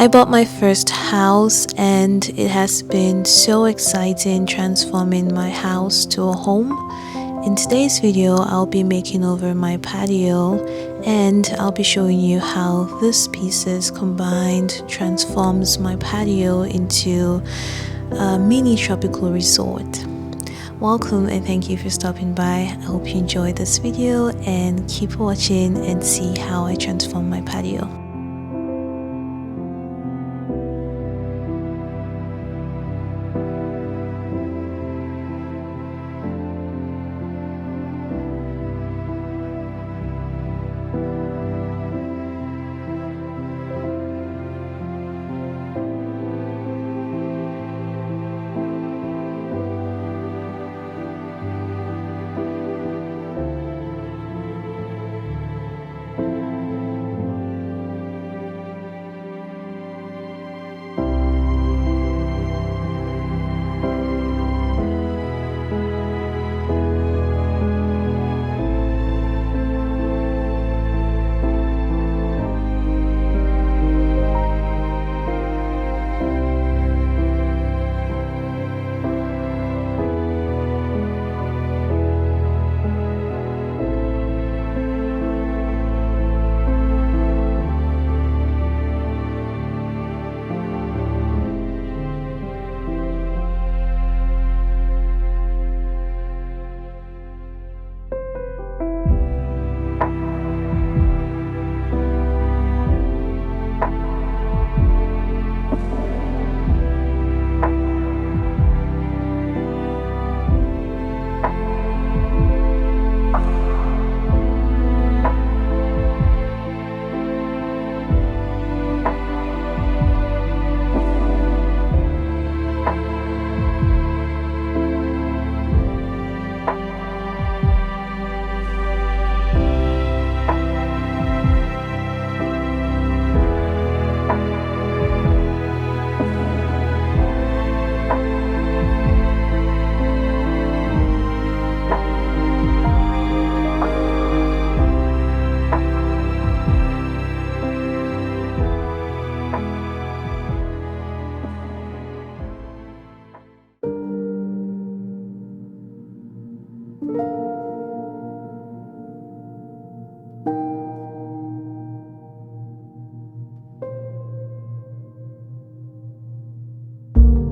I bought my first house and it has been so exciting transforming my house to a home. In today's video, I'll be making over my patio and I'll be showing you how these pieces combined transforms my patio into a mini tropical resort. Welcome and thank you for stopping by. I hope you enjoyed this video and keep watching and see how I transform my patio.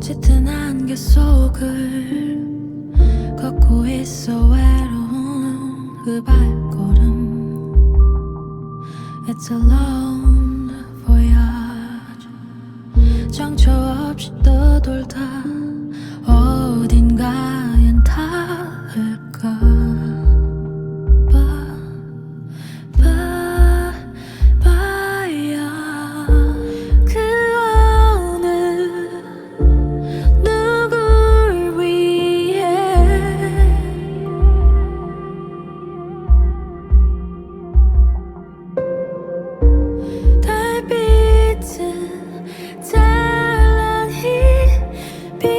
짙은 안개 속을 걷고 있어 외로운 그 발걸음 It's a long voyage 정처 없이 떠돌다 어딘가엔 닿을까 빛은 찬란히 빛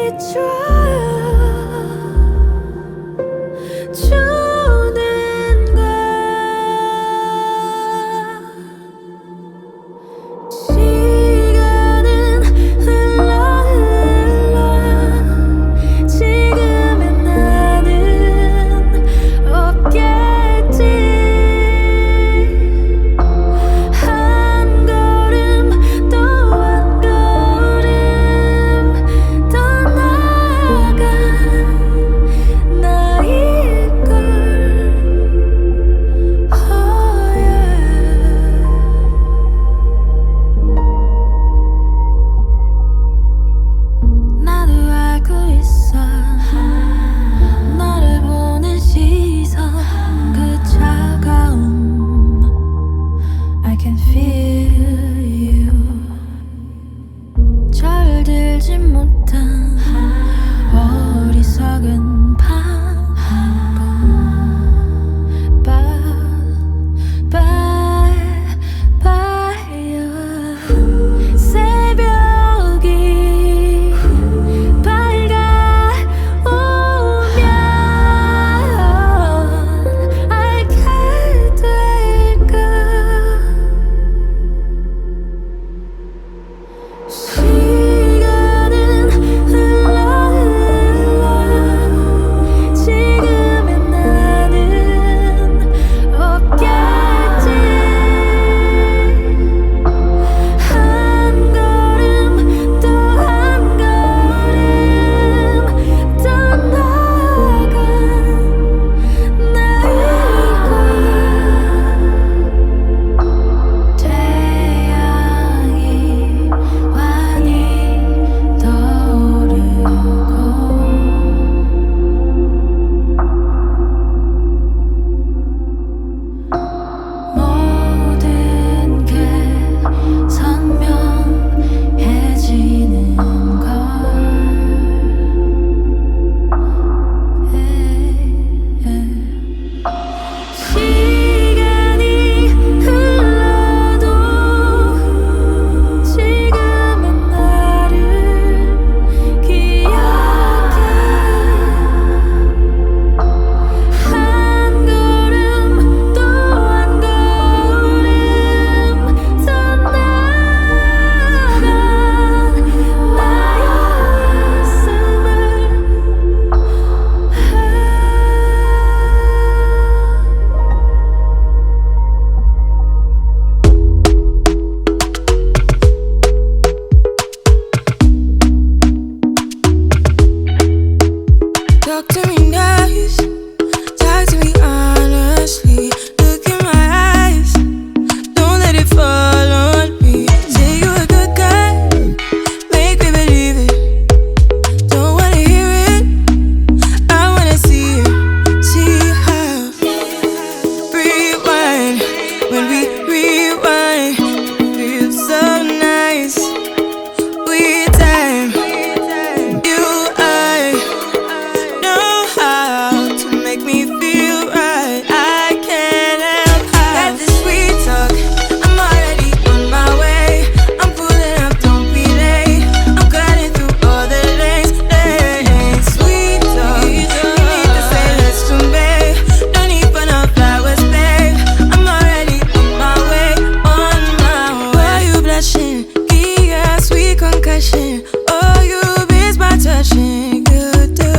question. Oh, you miss my touching. You do.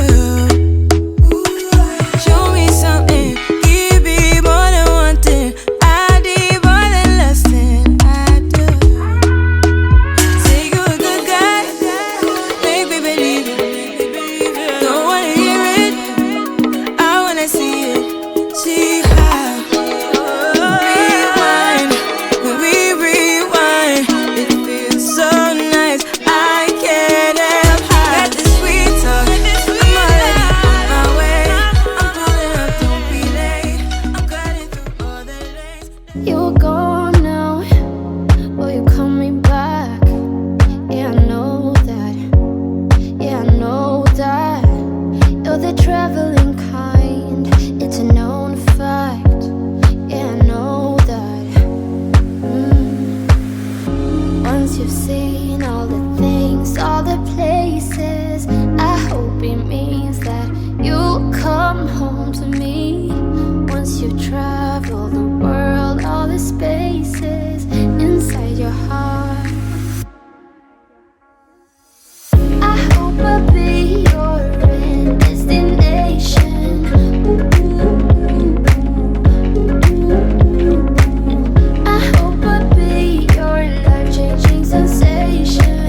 Show me something. Give me more than one thing. I need more than less than I do. Say you're a good guy. Make me believe it. Don't wanna hear it. I wanna see it. See how. Rewind. When we rewind, it feels so nice. I can't help got this sweet talk. I'm already on my way. I'm pulling up, don't be late. I'm cutting through all the lanes. You're gone now, will you coming back? Yeah, I know that. Yeah, I know that. You're the traveling kind. It's a known fact. Yeah, I know that. Once you've seen all the things, all the places, I hope it means that you'll come home to me. Once you've traveled the world, all the spaces inside your heart, I hope I'll be your end destination. I hope I'll be your life-changing sensation.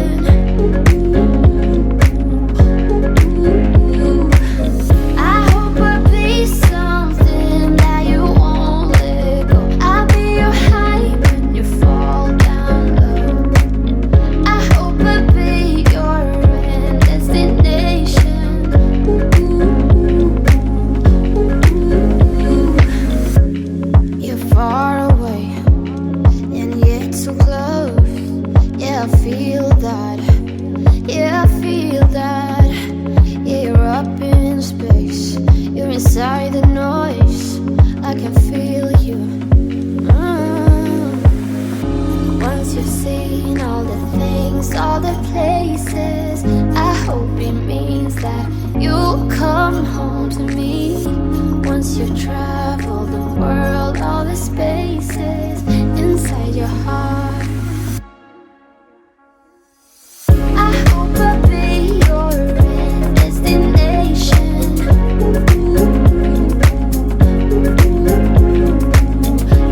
I hope I'll be something that you won't let go. I'll be your high when you fall down low. I hope I'll be your end destination. You're far away and yet so close. Yeah, I feel that. Yeah, I feel that. Yeah, you're up in space. You're inside the noise. I can feel you. Once you've seen all the things, all the places, I hope it means that you'll come home to me. Once you've traveled the world, all the spaces inside your heart, I hope I'll be your end destination.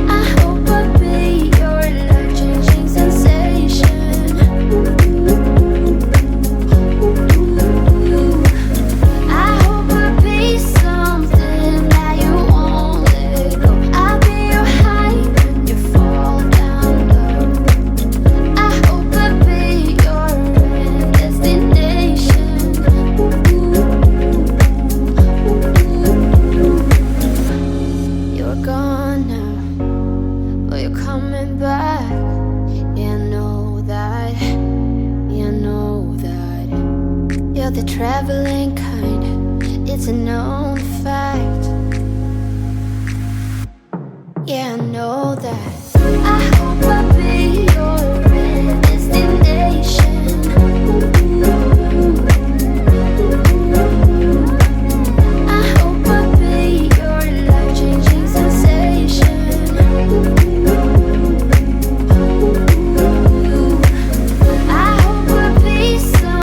I hope I'll be your life-changing sensation. I hope I'll be something that you won't let go. I'll be your high when you fall down low. I hope I'll be your end destination. You're gone now, but you're coming back. Yeah, I know that. Yeah, I know that. You're the traveling kind. It's a known fact. Yeah, I know that.